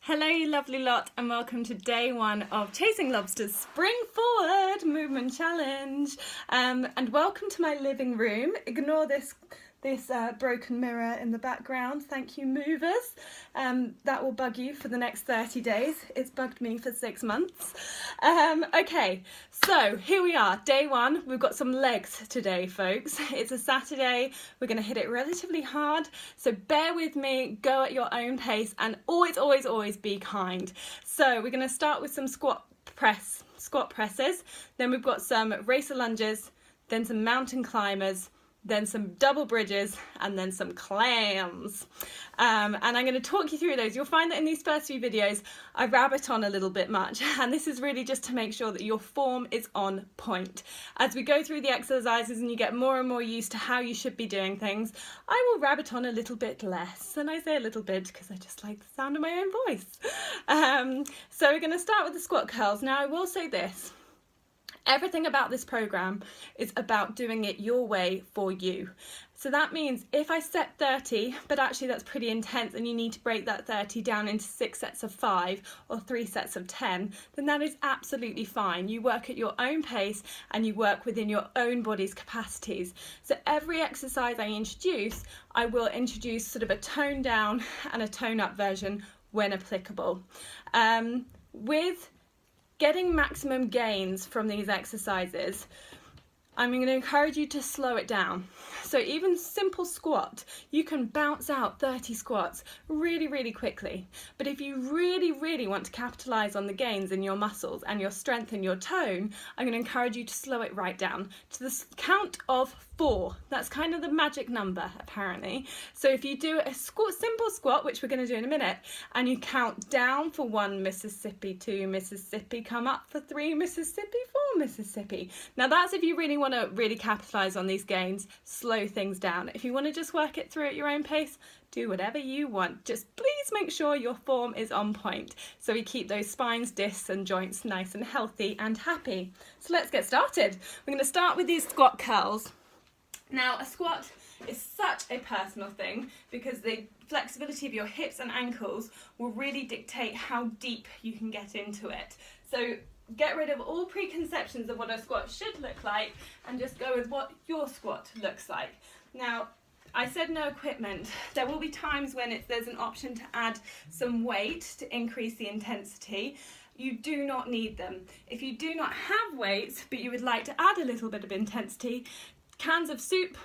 Hello you lovely lot and welcome to day one of Chasing Lobsters Spring Forward Movement Challenge. And welcome to my living room. Ignore this broken mirror in the background. Thank you, movers. That will bug you for the next 30 days. It's bugged me for 6 months. Okay, so here we are, day one. We've got some legs today, folks. It's a Saturday. We're going to hit it relatively hard. So bear with me, go at your own pace, and always, always, always be kind. So we're going to start with some squat presses. Then we've got some racer lunges, then some mountain climbers, then some double bridges, and then some clams. And I'm going to talk you through those. You'll find that in these first few videos, I rabbit on a little bit much, and this is really just to make sure that your form is on point. As we go through the exercises and you get more and more used to how you should be doing things, I will rabbit on a little bit less. And I say a little bit because I just like the sound of my own voice. So we're going to start with the squat curls. Now, I will say this. Everything about this program is about doing it your way for you. So that means if I set 30, but actually that's pretty intense and you need to break that 30 down into 6 sets of 5 or 3 sets of 10, then that is absolutely fine. You work at your own pace and you work within your own body's capacities. So every exercise I introduce, I will introduce sort of a tone down and a tone up version when applicable. With getting maximum gains from these exercises, I'm going to encourage you to slow it down. So even simple squat, you can bounce out 30 squats really, really quickly. But if you really, really want to capitalize on the gains in your muscles and your strength and your tone, I'm going to encourage you to slow it right down to the count of 4. That's kind of the magic number, apparently. So if you do a simple squat, which we're going to do in a minute, and you count down for 1 Mississippi, 2 Mississippi, come up for 3 Mississippi, 4 Mississippi. Now that's if you really want to really capitalize on these gains, slow things down. If you want to just work it through at your own pace, do whatever you want. Just please make sure your form is on point so we keep those spines, discs and joints nice and healthy and happy. So let's get started. We're going to start with these squat curls. Now, a squat is such a personal thing because the flexibility of your hips and ankles will really dictate how deep you can get into it. So get rid of all preconceptions of what a squat should look like and just go with what your squat looks like. Now, I said no equipment. There will be times when there's an option to add some weight to increase the intensity. You do not need them. If you do not have weights, but you would like to add a little bit of intensity, cans of soup,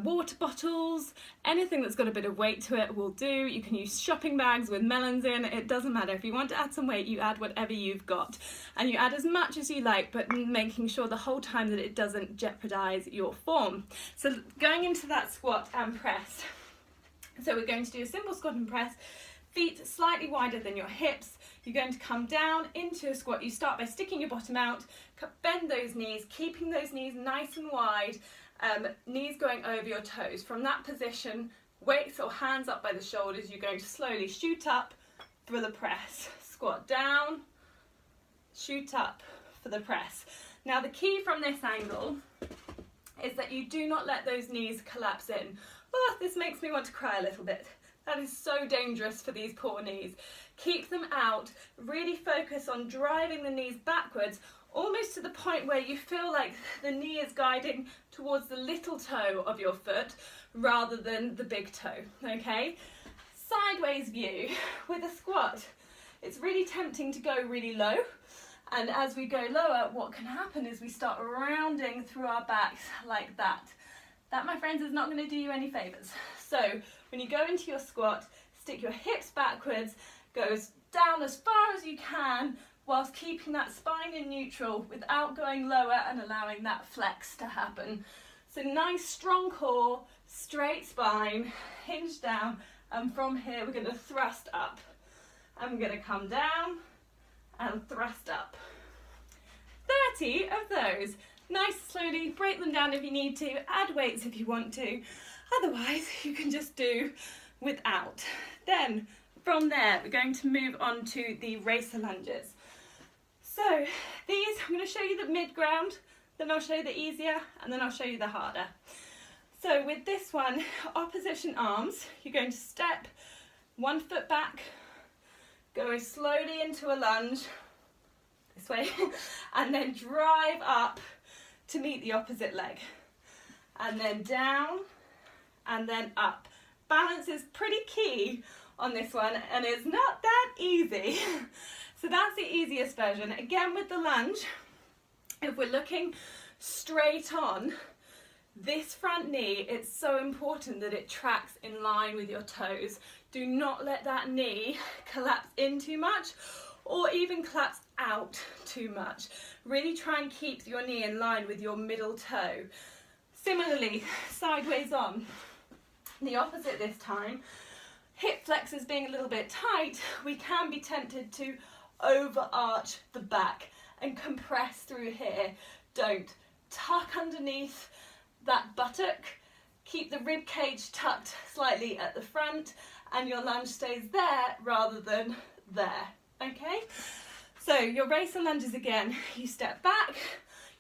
water bottles, anything that's got a bit of weight to it will do. You can use shopping bags with melons in. It doesn't matter. If you want to add some weight, you add whatever you've got. And you add as much as you like, but making sure the whole time that it doesn't jeopardize your form. So going into that squat and press. So we're going to do a simple squat and press. Feet slightly wider than your hips. You're going to come down into a squat. You start by sticking your bottom out, bend those knees, keeping those knees nice and wide, knees going over your toes. From that position, weights or hands up by the shoulders, you're going to slowly shoot up for the press. Squat down, shoot up for the press. Now the key from this angle is that you do not let those knees collapse in. Oh, this makes me want to cry a little bit. That is so dangerous for these poor knees. Keep them out, really focus on driving the knees backwards, almost to the point where you feel like the knee is guiding towards the little toe of your foot rather than the big toe, okay? Sideways view with a squat. It's really tempting to go really low, and as we go lower, what can happen is we start rounding through our backs like that. That, my friends, is not going to do you any favours. So when you go into your squat, stick your hips backwards, goes down as far as you can whilst keeping that spine in neutral without going lower and allowing that flex to happen. So nice strong core, straight spine, hinge down, and from here we're going to thrust up. I'm going to come down and thrust up. 30 of those. Nice, slowly, break them down if you need to, add weights if you want to. Otherwise, you can just do without. Then, from there, we're going to move on to the racer lunges. So, these, I'm going to show you the mid-ground, then I'll show you the easier, and then I'll show you the harder. So, with this one, opposition arms, you're going to step 1 foot back, Going slowly into a lunge, this way, and then drive up to meet the opposite leg. And then down, and then up. Balance is pretty key on this one, and it's not that easy. So that's the easiest version. Again, with the lunge, if we're looking straight on, this front knee, it's so important that it tracks in line with your toes. Do not let that knee collapse in too much or even collapse out too much. Really try and keep your knee in line with your middle toe. Similarly, sideways on. The opposite this time. Hip flexors being a little bit tight, we can be tempted to overarch the back and compress through here. Don't. Tuck underneath that buttock, keep the rib cage tucked slightly at the front, and your lunge stays there rather than there, okay? So your racer lunges again, you step back,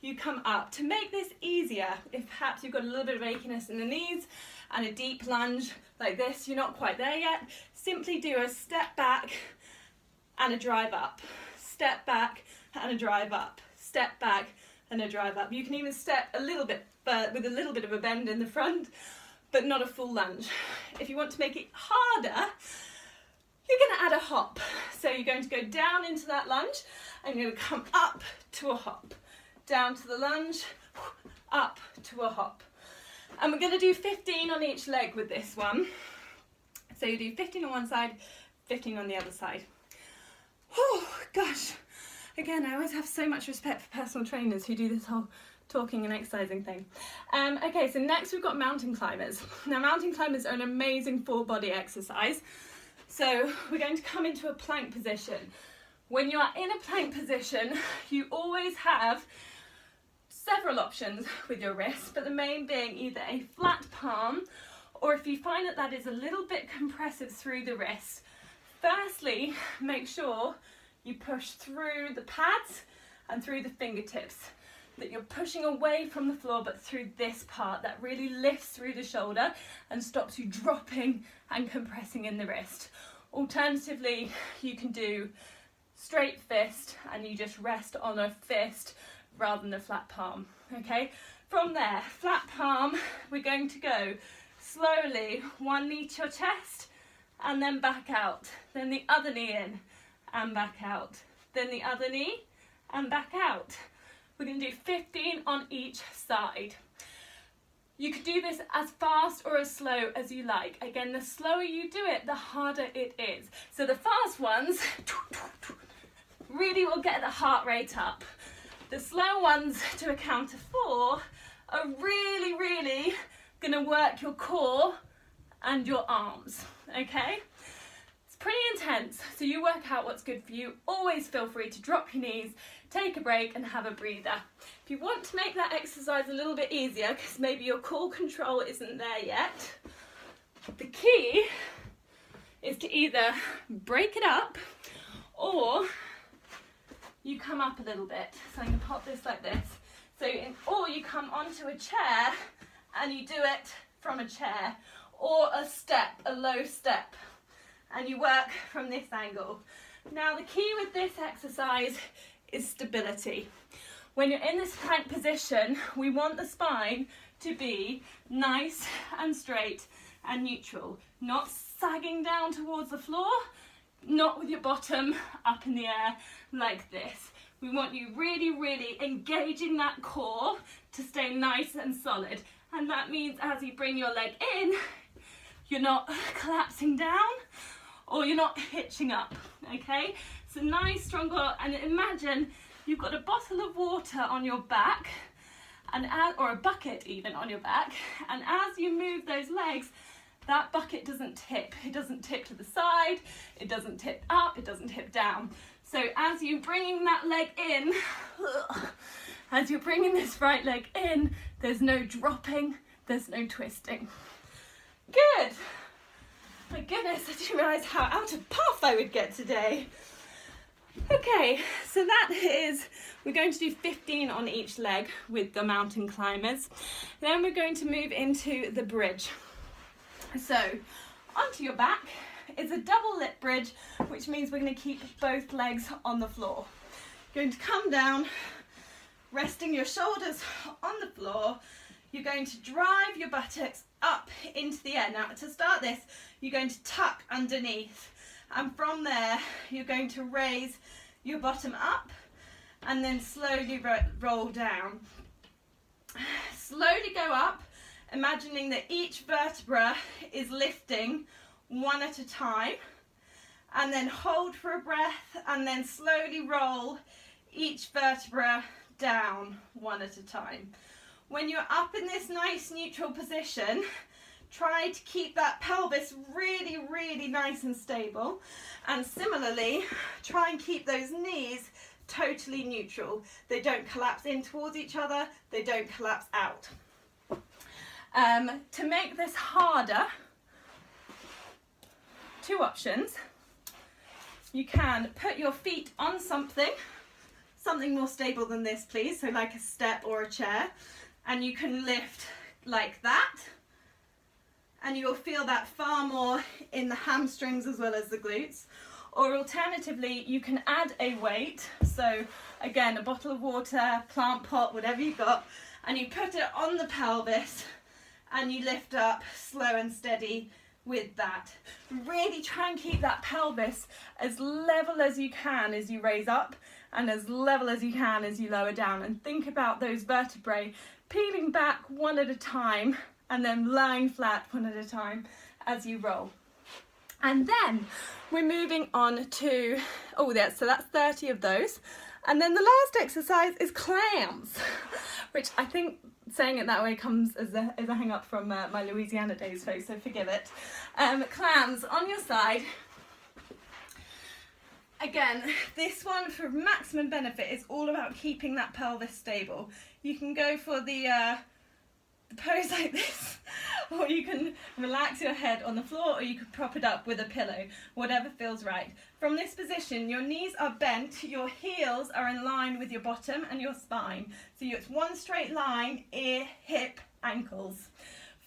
you come up. To make this easier, if perhaps you've got a little bit of achiness in the knees and a deep lunge like this, you're not quite there yet, simply do a step back and a drive up, step back and a drive up, step back and a drive up. You can even step a little bit with a little bit of a bend in the front, but not a full lunge. If you want to make it harder, you're going to add a hop. So you're going to go down into that lunge and you're going to come up to a hop. Down to the lunge, up to a hop. And we're going to do 15 on each leg with this one. So you do 15 on one side, 15 on the other side. Oh gosh. Again, I always have so much respect for personal trainers who do this whole talking and exercising thing. Okay, so next we've got mountain climbers. Now mountain climbers are an amazing full body exercise. So we're going to come into a plank position. When you are in a plank position, you always have several options with your wrist, but the main being either a flat palm, or if you find that that is a little bit compressive through the wrist, firstly, make sure you push through the pads and through the fingertips, that you're pushing away from the floor but through this part that really lifts through the shoulder and stops you dropping and compressing in the wrist. Alternatively, you can do straight fist and you just rest on a fist rather than a flat palm. Okay, from there, flat palm, we're going to go slowly, one knee to your chest and then back out, then the other knee in and back out, then the other knee and back out. We're going to do 15 on each side. You could do this as fast or as slow as you like. Again, the slower you do it, the harder it is. So the fast ones really will get the heart rate up. The slow ones to a count of 4 are really going to work your core and your arms, okay? It's pretty intense, so you work out what's good for you. Always feel free to drop your knees, take a break and have a breather. If you want to make that exercise a little bit easier, because maybe your core control isn't there yet, the key is to either break it up or you come up a little bit. So I'm going to pop this like this. So, or you come onto a chair and you do it from a chair, or a step, a low step, and you work from this angle. Now the key with this exercise is stability. When you're in this plank position, we want the spine to be nice and straight and neutral, not sagging down towards the floor, not with your bottom up in the air like this. We want you really engaging that core to stay nice and solid. And that means as you bring your leg in, you're not collapsing down or you're not hitching up, okay? So nice, strong core, and imagine you've got a bottle of water on your back, or a bucket even on your back, and as you move those legs, that bucket doesn't tip. It doesn't tip to the side, it doesn't tip up, it doesn't tip down. So as you're bringing that leg in, as you're bringing this right leg in, there's no dropping, there's no twisting. Good. My goodness, I didn't realise how out of puff I would get today. Okay, so that is, we're going to do 15 on each leg with the mountain climbers. Then we're going to move into the bridge. So, onto your back, is a double lip bridge, which means we're going to keep both legs on the floor. Going to come down, resting your shoulders on the floor. You're going to drive your buttocks up into the air. Now, to start this, you're going to tuck underneath, and from there, you're going to raise your bottom up and then slowly roll down. Slowly go up, imagining that each vertebra is lifting one at a time, and then hold for a breath and then slowly roll each vertebra down one at a time. When you're up in this nice neutral position, try to keep that pelvis really, really nice and stable, and similarly try and keep those knees totally neutral. They don't collapse in towards each other, they don't collapse out. To make this harder, two options. You can put your feet on something more stable than this, please, so like a step or a chair, and you can lift like that, and you will feel that far more in the hamstrings as well as the glutes. Or alternatively, you can add a weight, so again, a bottle of water, plant pot, whatever you've got, and you put it on the pelvis and you lift up slow and steady with that. Really try and keep that pelvis as level as you can as you raise up, and as level as you can as you lower down, and think about those vertebrae peeling back one at a time and then lying flat one at a time as you roll. And then we're moving on to, so that's 30 of those. And then the last exercise is CLAMS, which I think saying it that way comes as a hang up from my Louisiana days, folks, so forgive it. CLAMS on your side. Again, this one for maximum benefit is all about keeping that pelvis stable. You can go for the pose like this, or you can relax your head on the floor, or you can prop it up with a pillow, whatever feels right. From this position, your knees are bent, your heels are in line with your bottom and your spine. So it's one straight line, ear, hip, ankles.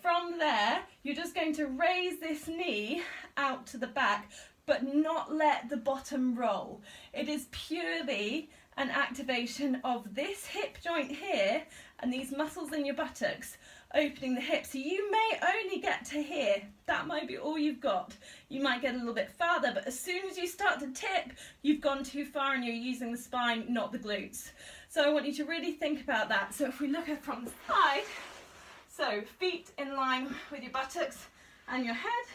From there, you're just going to raise this knee out to the back, but not let the bottom roll. It is purely an activation of this hip joint here and these muscles in your buttocks opening the hips. So you may only get to here. That might be all you've got. You might get a little bit farther, but as soon as you start to tip, you've gone too far and you're using the spine, not the glutes. So I want you to really think about that. So if we look at it from the side, so feet in line with your buttocks and your head,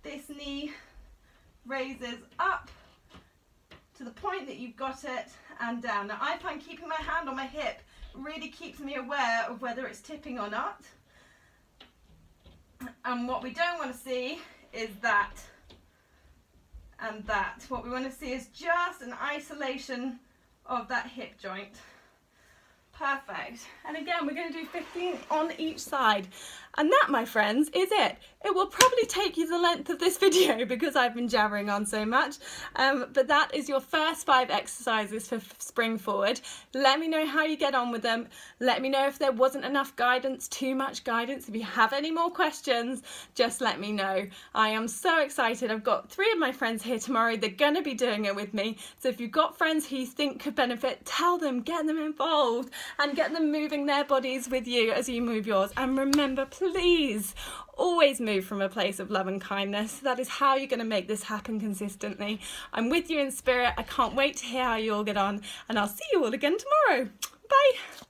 this knee raises up to the point that you've got it and down. Now I find keeping my hand on my hip really keeps me aware of whether it's tipping or not. And what we don't want to see is that and that. What we want to see is just an isolation of that hip joint. Perfect. And again, we're going to do 15 on each side. And that, my friends, is it. It will probably take you the length of this video because I've been jabbering on so much. But that is your first 5 exercises for Spring Forward. Let me know how you get on with them. Let me know if there wasn't enough guidance, too much guidance. If you have any more questions, just let me know. I am so excited. I've got 3 of my friends here tomorrow. They're going to be doing it with me. So if you've got friends who you think could benefit, tell them, get them involved and get them moving their bodies with you as you move yours. And remember, please always move from a place of love and kindness. That is how you're going to make this happen consistently. I'm with you in spirit. I can't wait to hear how you all get on, and I'll see you all again tomorrow. Bye.